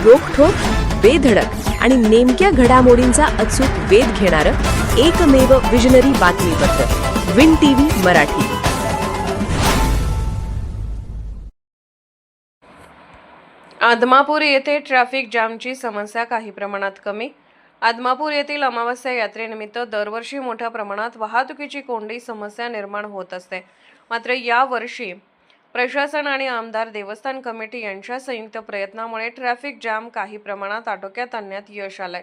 रोखठोक, बेधडक आणि नेमक्या घडामोडींचा अचूक वेध घेणारं एकमेव विजनरी बातमीपत्र विन टीव्ही मराठी. आदमापूर येथे ट्रॅफिक जामची समस्या काही प्रमाणात कमी. आदमापूर येथील अमावस्या यात्रेनिमित्त दरवर्षी मोठ्या प्रमाणात वाहतुकीची कोंडी समस्या निर्माण होत असते. मात्र यावर्षी प्रशासन आणि आमदार देवस्थान कमिटी यांच्या संयुक्त प्रयत्नामुळे ट्रॅफिक जाम काही प्रमाणात आटोक्यात आणण्यात यश आलंय.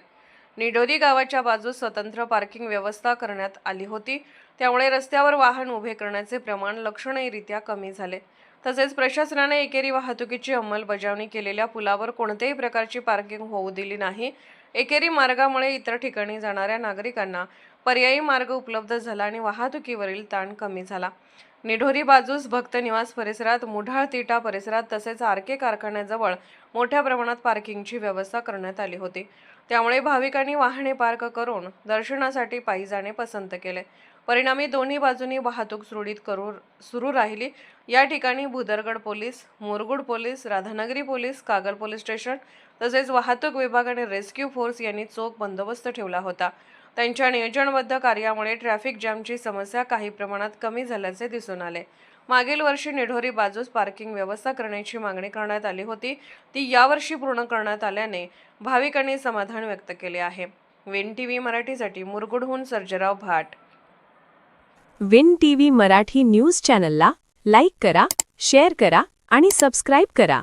निढोरी गावाच्या बाजूस स्वतंत्र पार्किंग व्यवस्था करण्यात आली होती, त्यामुळे रस्त्यावर वाहन उभे करण्याचे प्रमाण लक्षणीयरित्या कमी झाले. तसेच प्रशासनाने एकेरी वाहतुकीची अंमलबजावणी केलेल्या पुलावर कोणत्याही प्रकारची पार्किंग होऊ दिली नाही. एकेरी मार्गामुळे इतर ठिकाणी जाणाऱ्या नागरिकांना पर्यायी मार्ग उपलब्ध झाला आणि वाहतुकीवरील ताण कमी झाला. निढोरी बाजूस भक्त निवास परिसरात, मुढाळ तिटा परिसरात तसेच आरके कारखान्याजवळ मोठ्या प्रमाणात पार्किंगची व्यवस्था करण्यात आली होती. त्यामुळे भाविकांनी वाहने पार्क करून दर्शनासाठी पायी जाणे पसंत केले. परिणामी दोन्ही बाजूंनी वाहतूक सुरळीत सुरू राहिली. या ठिकाणी Bhudargad police, Murgud police, Radhanagari police, Kagal police station तसेच वाहतूक विभाग आणि रेस्क्यू फोर्स यांनी चोख बंदोबस्त ठेवला होता. त्यांच्या नियोजनबद्ध कार्यामुळे ट्रॅफिक जॅमची समस्या काही प्रमाणात कमी झाल्याचे दिसून आले. मागील वर्षी निढोरी बाजूस पार्किंग व्यवस्था करण्याची मागणी करण्यात आली होती, ती यावर्षी पूर्ण करण्यात आल्याने भाविकांनी समाधान व्यक्त केले आहे. विन टीव्ही मराठीसाठी मुरगुडहून सर्जेराव भाट. विन टीव्ही मराठी न्यूज चॅनलला लाईक करा, शेअर करा आणि सबस्क्राईब करा.